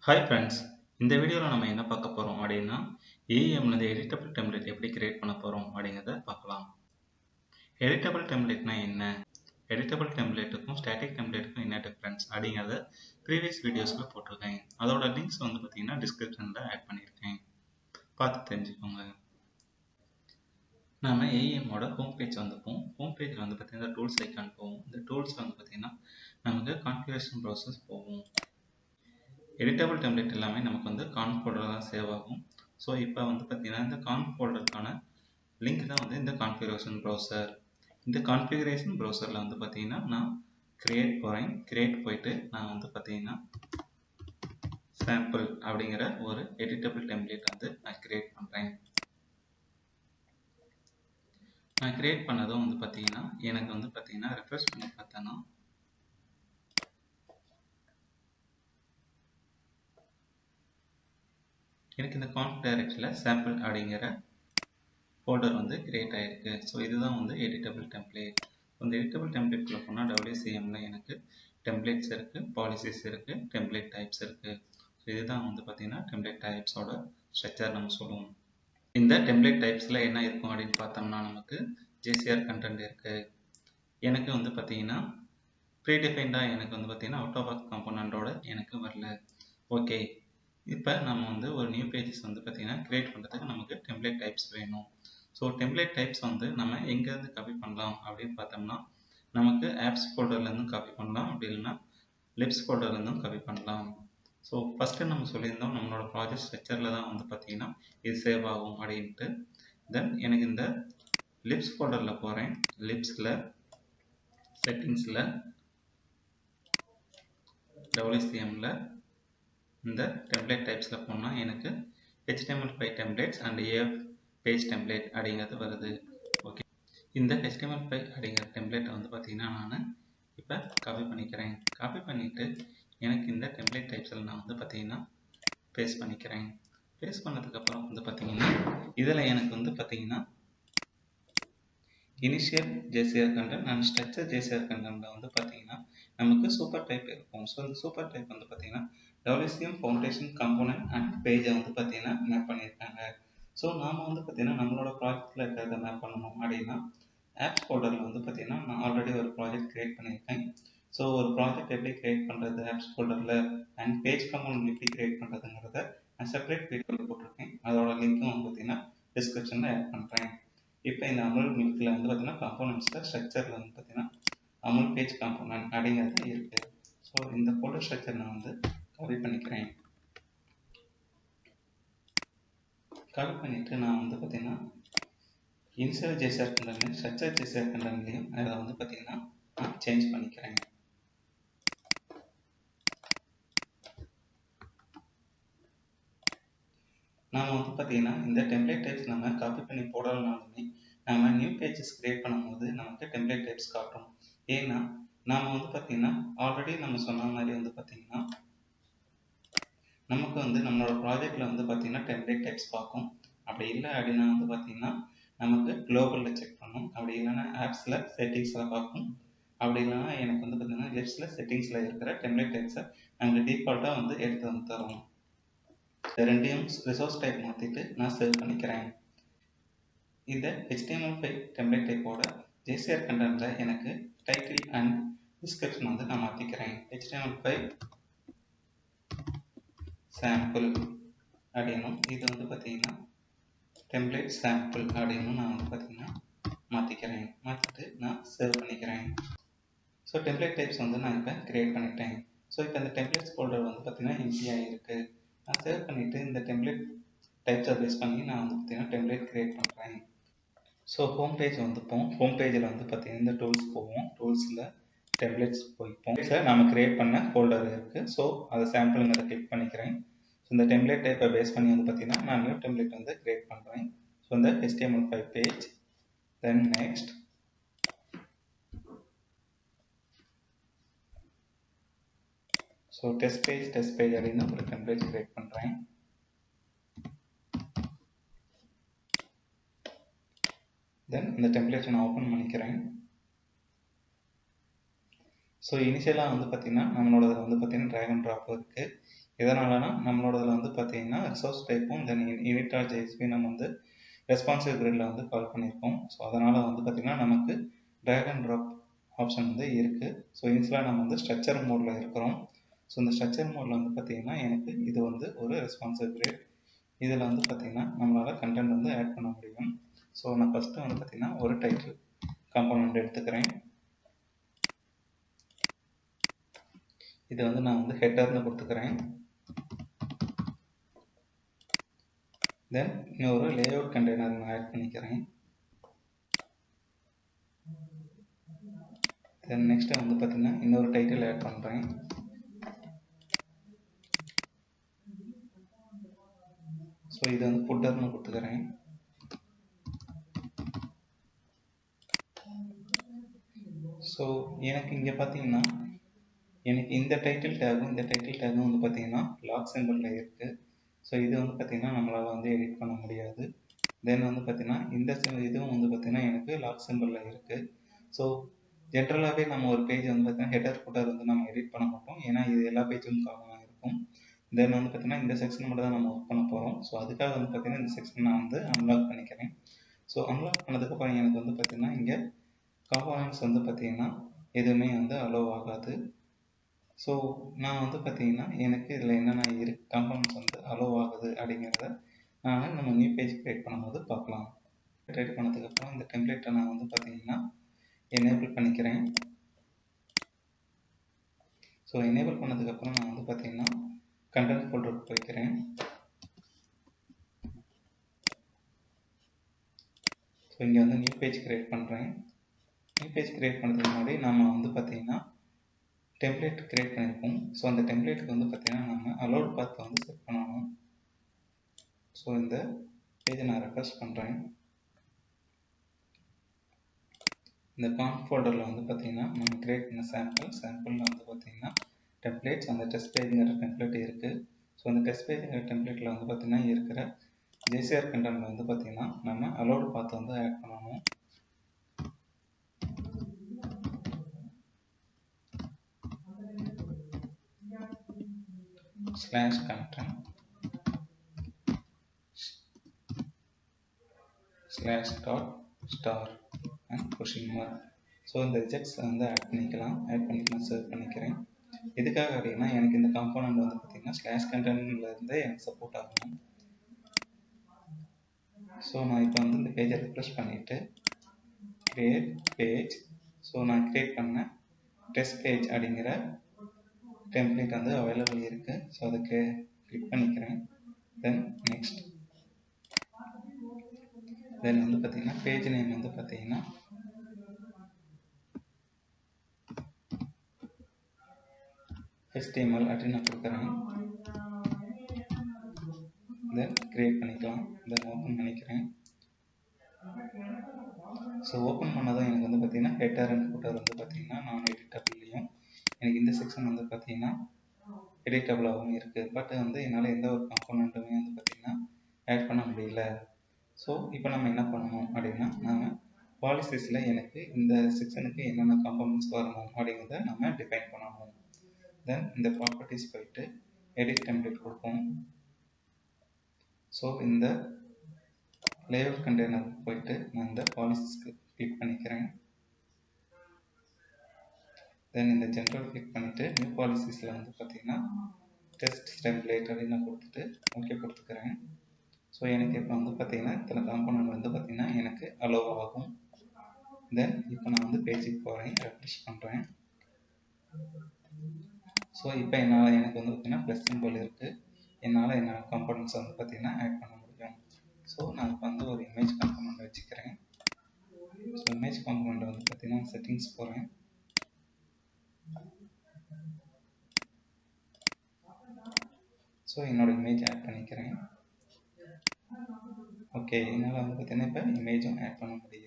Hi friends, இந்த வீடியோவில் நம்ம என்ன பார்க்க போகிறோம் அப்படின்னா ஏஇஎம்லேருந்து எடிட்டபிள் டெம்ப்ளேட் எப்படி கிரியேட் பண்ண போகிறோம் அப்படிங்கிறத பார்க்கலாம். எடிட்டபிள் டெம்ப்ளேட்னா என்ன, எடிட்டபிள் டெம்ப்ளேட்டுக்கும் ஸ்டாட்டிக் டெம்ப்ளேட்டுக்கும் என்ன டிஃப்ரென்ஸ் அப்படிங்கிறத ப்ரீவியஸ் வீடியோஸில் போட்டிருக்கேன். அதோட லிங்க்ஸ் வந்து பார்த்தீங்கன்னா டிஸ்கிரிப்ஷனில் ஆட் பண்ணியிருக்கேன், பார்த்து தெரிஞ்சுக்கோங்க. நம்ம ஏஇஎம்மோட ஹோம் பேஜ் வந்துப்போம். ஹோம் பேஜில் வந்து பார்த்தீங்கன்னா டூல்ஸ் ஐக்கான் போவோம். இந்த டூல்ஸில் வந்து பார்த்தீங்கன்னா நமக்கு கான்ஃபிகரேஷன் ப்ராசஸ் போகும். எடிட்டபிள் டெம்ப்ளேட் எல்லாமே நமக்கு வந்து கான்ஃப் ஃபோல்டர் தான் சேவ் ஆகும். ஸோ இப்போ வந்து பார்த்தீங்கன்னா இந்த கான்ஃப் ஃபோல்டருக்கான லிங்க் தான் வந்து இந்த கான்ஃபிகரேஷன் ப்ரௌசர். இந்த கான்ஃபிகரேஷன் ப்ரௌசரில் வந்து பார்த்தீங்கன்னா நான் கிரியேட் போகிறேன். கிரியேட் போயிட்டு நான் வந்து பார்த்தீங்கன்னா சாம்பிள் அப்படிங்கிற ஒரு எடிட்டபிள் டெம்ப்ளேட் வந்து நான் கிரியேட் பண்ணுறேன். நான் கிரியேட் பண்ணதும் வந்து பார்த்தீங்கன்னா எனக்கு வந்து பார்த்தீங்கன்னா ரெஃப்ரெஷ் பண்ணி பார்த்தேன்னா எனக்கு இந்த கான்ஃப் டைரக்டரியில் சாம்பிள் அப்படிங்கிற ஃபோல்டர் வந்து கிரியேட் ஆகிருக்கு. ஸோ இதுதான் வந்து எடிட்டபிள் டெம்ப்ளேட். இந்த எடிட்டபிள் டெம்ப்ளேட்குள்ளே போனால் WCMல எனக்கு டெம்ப்ளேட்ஸ் இருக்குது, பாலிசிஸ் இருக்குது, டெம்ப்ளேட் டைப்ஸ் இருக்குது. ஸோ இதுதான் வந்து பார்த்தீங்கன்னா டெம்ப்ளேட் டைப்ஸோட ஸ்ட்ரக்சர் நம்ம சொல்லுவோம். இந்த டெம்ப்ளேட் டைப்ஸில் என்ன இருக்கும் அப்படின்னு பார்த்தோம்னா நமக்கு JCR கண்டென்ட் இருக்குது. எனக்கு வந்து பார்த்தீங்கன்னா ப்ரீடிஃபைண்டாக எனக்கு வந்து பார்த்தீங்கன்னா அவுட் ஆஃப் பாக்ஸ் காம்போனண்டோட எனக்கு வரல. ஓகே, இப்போ நம்ம வந்து ஒரு நியூ பேஜஸ் வந்து பார்த்தீங்கன்னா கிரியேட் பண்ணுறதுக்கு நமக்கு டெம்ப்ளேட் டைப்ஸ் வேணும். ஸோ டெம்ப்ளேட் டைப்ஸ் வந்து நம்ம எங்கேருந்து காப்பி பண்ணலாம் அப்படின்னு பார்த்தோம்னா நமக்கு ஆப்ஸ் ஃபோல்டர்லேருந்தும் காப்பி பண்ணலாம், அப்படி இல்லைன்னா லிப்ஸ் ஃபோல்டர்லேருந்தும் காப்பி பண்ணலாம். ஸோ ஃபஸ்ட்டு நம்ம சொல்லியிருந்தோம் நம்மளோட ப்ராஜெக்ட் ஸ்ட்ரக்சரில் தான் வந்து பார்த்தீங்கன்னா இது சேவ் ஆகும் அப்படின்ட்டு. தென் எனக்கு இந்த லிப்ஸ் ஃபோல்டரில் போகிறேன். லிப்ஸில் செட்டிங்ஸில் WCMல இந்த டெம்ப்ளேட் டைப்ஸில் போனால் எனக்கு HTML5 templates and AF page template அப்படிங்கிறது வருது. ஓகே, இந்த HTML5 அப்படிங்கிற டெம்ப்ளேட்டை வந்து பார்த்தீங்கன்னா நான் இப்போ காப்பி பண்ணிக்கிறேன். காப்பி பண்ணிவிட்டு எனக்கு இந்த டெம்ப்ளேட் டைப்ஸில் நான் வந்து பார்த்தீங்கன்னா பேஸ்ட் பண்ணிக்கிறேன். பேஸ்ட் பண்ணதுக்கப்புறம் வந்து பார்த்தீங்கன்னா இதில் எனக்கு வந்து பார்த்தீங்கன்னா initial JCR content and structure JCR கண்டென்ட்டில் வந்து பார்த்தீங்கன்னா நமக்கு சூப்பர் டைப் இருக்கும். ஸோ இந்த சூப்பர் டைப் வந்து பார்த்தீங்கன்னா WCM ஃபவுண்டேஷன் காம்போனன்ட் அண்ட் பேஜை வந்து பார்த்தீங்கன்னா மேப் பண்ணியிருக்காங்க. ஸோ நாம் வந்து பார்த்தீங்கன்னா நம்மளோட ப்ராஜெக்டில் இருக்கிறத மேப் பண்ணணும் அப்படின்னா ஆப்ஸ் ஃபோல்டரில் வந்து பார்த்தீங்கன்னா நான் ஆல்ரெடி ஒரு ப்ராஜெக்ட் கிரியேட் பண்ணியிருக்கேன். ஸோ ஒரு ப்ராஜெக்ட் எப்படி கிரியேட் பண்ணுறது ஆப்ஸ் ஃபோல்டரில் அண்ட் பேஜ் காம்போனன்ட் எப்படி கிரியேட் பண்ணுறதுங்கிறத நான் செப்பரேட் வீடியோவில் போட்டிருக்கேன். அதோட லிங்க்கும் வந்து பார்த்தீங்கன்னா டிஸ்கிரிப்ஷனில் ஆட் பண்ணுறேன். இப்போ இந்த அமுல் மில்கில் வந்து பார்த்தீங்கன்னா காம்போனன்ட்ஸில் ஸ்ட்ரக்சரில் வந்து பார்த்தீங்கன்னா அமுல் பேஜ் காம்போனன்ட் அப்படிங்கிறது இருக்குது. ஸோ இந்த ஃபோல்டர் ஸ்ட்ரக்சர் நான் வந்து காப்பி பண்ணிக்கிறேன். காப்பி பண்ணிவிட்டு நான் வந்து பார்த்தீங்கன்னா insert JCR content structure JCR கண்டென்ட்லையும் அதை வந்து பார்த்தீங்கன்னா நான் சேஞ்ச் பண்ணிக்கிறேன். நாம் வந்து பார்த்தீங்கன்னா இந்த டெம்ப்ளேட் டைப்ஸ் நம்ம காப்பி பண்ணி போடலனாலுமே நம்ம நியூ பேஜஸ் கிரியேட் பண்ணும்போது நமக்கு டெம்ப்ளேட் டைப்ஸ் காட்டும். ஏன்னா நாம் வந்து பார்த்தீங்கன்னா ஆல்ரெடி நம்ம சொன்ன மாதிரி வந்து பார்த்தீங்கன்னா நமக்கு வந்து நம்மளோட ப்ராஜெக்டில் வந்து பார்த்தீங்கன்னா டெம்ப்ளேட் டைப்ஸ் பார்க்கும். அப்படி இல்லை அப்படின்னா வந்து பார்த்தீங்கன்னா நமக்கு குளோபலில் செக் பண்ணும். அப்படி இல்லைன்னா ஆப்ஸில் செட்டிங்ஸில் பார்க்கும். அப்படி இல்லைன்னா எனக்கு வந்து பார்த்தீங்கன்னா லிப்ஸில் செட்டிங்ஸில் இருக்கிற டெம்ப்ளேட் டைப்ஸை நமக்கு டிஃபால்ட்டாக வந்து எடுத்து வந்து தரும். ரெண்டையும் ரிசோர்ஸ் டைப் மாற்றிட்டு நான் சேவ் பண்ணிக்கிறேன். இந்த HTML5 டெம்ப்ளேட் டைப்போட JCR கண்டென்ட்டில் எனக்கு டைட்டில் அண்ட் டிஸ்கிரிப்ஷன் வந்து நான் மாற்றிக்கிறேன். HTML5 சாம்பிள் அப்படின்னும் இது வந்து பார்த்தீங்கன்னா டெம்ப்ளேட் சாம்பிள் அப்படின்னு நான் வந்து பார்த்தீங்கன்னா மாற்றிக்கிறேன். மாற்றிட்டு நான் சேவ் பண்ணிக்கிறேன். ஸோ டெம்ப்ளேட் டைப்ஸ் வந்து நான் இப்போ கிரியேட் பண்ணிட்டேன். ஸோ இப்போ இந்த டெம்ப்ளேட்ஸ் ஃபோல்டர் வந்து பார்த்தீங்கன்னா எம்டியாக இருக்குது. நான் சேவ் பண்ணிவிட்டு இந்த டெம்ப்ளேட் டைப்ஸை பேஸ் பண்ணி நான் வந்து பார்த்தீங்கன்னா டெம்ப்ளேட் கிரியேட் பண்ணுறேன். ஸோ ஹோம் பேஜ் வந்துப்போம். ஹோம் பேஜில் வந்து பார்த்தீங்கன்னா இந்த டூல்ஸ் போவோம். டூல்ஸில் டெம்ப்ளேட்ஸ் போய்ப்போம். சார் நம்ம கிரியேட் பண்ண ஃபோல்டர் இருக்குது. ஸோ அதை சாம்பிளுங்கிறத கிளிக் பண்ணிக்கிறேன். ஸோ இந்த டெம்ப்ளேட் டைப்பை பேஸ் பண்ணி வந்து பார்த்தீங்கன்னா நான் நியூ டெம்ப்ளேட் வந்து கிரியேட் பண்ணுறேன். ஸோ இந்த HTML5 page, then next so test page அப்படின்னு ஒரு டெம்ப்ளேட் கிரியேட் பண்ணுறேன். தென் இந்த டெம்ப்ளேட்டை நான் ஓப்பன் பண்ணிக்கிறேன். ஸோ இனிஷியலாக வந்து பார்த்தீங்கன்னா நம்மளோட வந்து பார்த்தீங்கன்னா ட்ராக் அண்ட் ட்ராப் இருக்குது. எதனாலனா நம்மளோடதுல வந்து பார்த்தீங்கன்னா ரிசோர்ஸ் டைப்பும் தென் init.jsp நம்ம வந்து ரெஸ்பான்சிவ் கிரிட்ல வந்து கால் பண்ணியிருக்கோம். ஸோ அதனால் வந்து பார்த்திங்கன்னா நமக்கு ட்ராக் அண்ட் ட்ராப் ஆப்ஷன் வந்து இருக்குது. ஸோ இனிஷியலாக நம்ம வந்து ஸ்ட்ரக்சர் மோடில் இருக்கிறோம். ஸோ இந்த ஸ்ட்ரக்சர் மோடில் வந்து பார்த்திங்கன்னா எனக்கு இது வந்து ஒரு ரெஸ்பான்சிவ் கிரிட். இதில் வந்து பார்த்திங்கன்னா நம்மளால் கண்டென்ட் வந்து ஆட் பண்ண முடியும். ஸோ நான் ஃபஸ்ட்டு வந்து பார்த்திங்கன்னா ஒரு டைட்டில் காம்போனன்ட் எடுத்துக்கிறேன். இதை வந்து நான் வந்து ஹெட்டர்னு கொடுத்துக்கிறேன். தென் இன்னொரு லேஅவுட் கண்டெய்னர் நான் ஆட் பண்ணிக்கிறேன். தென் நெக்ஸ்ட்டு வந்து பார்த்திங்கன்னா இன்னொரு டைட்டில் ஆட் பண்ணுறேன். ஸோ இது வந்து ஃபுட்டர்னு கொடுத்துக்கிறேன். ஸோ எனக்கு இங்கே பார்த்தீங்கன்னா எனக்கு இந்த டைட்டில் டேகும் வந்து பார்த்தீங்கன்னா லாக் சிம்பிளில் இருக்குது. ஸோ இது வந்து பார்த்திங்கன்னா நம்மளால் வந்து எடிட் பண்ண முடியாது. தென் வந்து பார்த்திங்கன்னா இந்த இதுவும் வந்து பார்த்திங்கன்னா எனக்கு லாக் சிம்பிளில் இருக்குது. ஸோ ஜென்ரலாகவே நம்ம ஒரு பேஜ் வந்து பார்த்திங்கன்னா ஹெட்டர் ஃபுட்டர் வந்து நம்ம எடிட் பண்ண மாட்டோம். ஏன்னா இது எல்லா பேஜும் காமனாக இருக்கும். தென் வந்து பார்த்திங்கன்னா இந்த செக்ஷன் மட்டும் தான் நம்ம ஒர்க் பண்ண போகிறோம். ஸோ அதுக்காக வந்து பார்த்திங்கன்னா இந்த செக்ஷன் நான் வந்து அன்லாக் பண்ணிக்கிறேன். ஸோ அன்லாக் பண்ணதுக்கப்புறம் எனக்கு வந்து பார்த்திங்கன்னா இங்கே காம்போனன்ட்ஸ் வந்து பார்த்திங்கன்னா எதுவுமே வந்து அலோவ் ஆகாது. ஸோ நான் வந்து பார்த்திங்கன்னா எனக்கு இதில் என்னென்ன காம்போனன்ட்ஸ் வந்து அலோவ் ஆகுது அப்படிங்கிறத நான் நம்ம நியூ பேஜ் க்ரியேட் பண்ணும்போது பார்க்கலாம். க்ரியேட் பண்ணதுக்கப்புறம் இந்த டெம்ப்ளேட்டை நான் வந்து பார்த்திங்கன்னா எனேபிள் பண்ணிக்கிறேன். ஸோ எனேபிள் பண்ணதுக்கப்புறம் நான் வந்து பார்த்திங்கன்னா கண்டென்ட் ஃபோல்டருக்கு போய்க்கிறேன். ஸோ இங்கே வந்து நியூ பேஜ் க்ரியேட் பண்ணுறேன். நியூ பேஜ் க்ரியேட் பண்ணுறதுக்கு முன்னாடி நம்ம வந்து பார்த்திங்கன்னா டெம்ப்ளேட் க்ரியேட் பண்ணியிருக்கோம். ஸோ அந்த டெம்ப்ளேட்டுக்கு வந்து பார்த்திங்கன்னா நம்ம அலோட் பாத் வந்து செட் பண்ணணும். ஸோ இந்த பேஜை நான் ரெஃப்ரெஷ் பண்ணுறேன். இந்த காம் ஃபோல்டரில் வந்து பார்த்திங்கன்னா நம்ம க்ரியேட் பண்ண சாம்பிளில் வந்து பார்த்திங்கன்னா டெம்ப்ளேட்ஸ் அந்த டெஸ்ட் பேஜுங்கிற டெம்ப்ளேட் இருக்குது. ஸோ அந்த டெஸ்ட் பேஜுங்கிற டெம்ப்ளேட்டில் வந்து பார்த்திங்கன்னா இருக்கிற ஜேசிஆர் கண்டென்ட்டில் வந்து பார்த்திங்கன்னா நம்ம அலோட் பாத் வந்து ஆட் பண்ணணும். /content /star and question mark. So இந்த ரிஜெக்ட்ஸ் வந்து ஆட் பண்ணிக்கலாம். நான் சேவ் பண்ணிக்கிறேன். எதுக்காக அப்படின்னா எனக்கு இந்த காம்போனன்ட் வந்து பார்த்திங்கன்னா /contentலேருந்தே எனக்கு சப்போர்ட் ஆகணும். ஸோ நான் இப்போ வந்து இந்த பேஜை ரெஃப்ரெஷ் பண்ணிவிட்டு கிரியேட் பேஜ். ஸோ நான் கிரியேட் பண்ண டெஸ்ட் பேஜ் அப்படிங்கிற டெம்ப்ளேட் வந்து அவைலபிள் இருக்குது. ஸோ அதுக்கு கிளிக் பண்ணிக்கிறேன். Then next. தென் வந்து பார்த்திங்கன்னா பேஜ் நேம் வந்து பார்த்திங்கன்னா HTML அப்படின்னு நான் கொடுக்குறேன். தென் கிரியேட் பண்ணிக்கலாம். தென் ஓப்பன் பண்ணிக்கிறேன். ஸோ ஓப்பன் பண்ணதான் எனக்கு வந்து பார்த்திங்கன்னா ஹெட்டர் அண்ட் ஃபுட்டர் வந்து பார்த்திங்கன்னா நான் எடிட்டபிள்லையும் எனக்கு இந்த செக்ஷன் வந்து பார்த்திங்கன்னா எடிட்டபிளாகவும் இருக்குது. பட் வந்து என்னால் எந்த ஒரு காம்போனண்ட்டுமே வந்து பார்த்திங்கன்னா ஆட் பண்ண முடியல. ஸோ இப்போ நம்ம என்ன பண்ணணும் அப்படின்னா நம்ம பாலிசிஸில் எனக்கு இந்த செக்ஷனுக்கு என்னென்ன காம்போனன்ட்ஸ் வரணும் அப்படிங்கிறத நம்ம டிஃபைன் பண்ணணும். தென் இந்த ப்ராப்பர்ட்டிஸ் போயிட்டு எடிட் டெம்ப்ளேட் கொடுப்போம். ஸோ இந்த லேஅவுட் கண்டெய்னர் போயிட்டு நான் இந்த பாலிசிஸ்க்கு கிளிக் பண்ணிக்கிறேன். தென் இந்த ஜென்ரல் கிளிக் பண்ணிவிட்டு நியூ பாலிசிஸில் வந்து பார்த்திங்கன்னா டெஸ்ட் டெம்ப்ளேட் அப்படின்னு கொடுத்துட்டு ஓகே கொடுத்துக்கிறேன். ஸோ எனக்கு இப்போ வந்து பார்த்திங்கன்னா இத்தனை காம்போனன்ட் வந்து பார்த்திங்கன்னா எனக்கு அலோவ் ஆகும். தென் இப்போ நான் வந்து பேஜுக்கு போகிறேன், ரெஃப்ரெஷ் பண்ணுறேன். ஸோ இப்போ என்னால் எனக்கு வந்து பார்த்திங்கன்னா ப்ளஸ் சிம்பிள் இருக்குது. என்னால் என்னோட காம்போனன்ட்ஸ் வந்து பார்த்திங்கன்னா ஆட் பண்ண முடியும். ஸோ நான் இப்போ வந்து ஒரு இமேஜ் காம்போனன்ட் வச்சுக்கிறேன். ஸோ இமேஜ் காம்போனன்ட் வந்து பார்த்திங்கன்னா செட்டிங்ஸ் போகிறேன். ஸோ என்னோட இமேஜ் ஆட் பண்ணிக்கிறேன். ஓகே, என்னால் வந்து பார்த்திங்கன்னா இப்போ இமேஜும் ஆட் பண்ண முடியுது.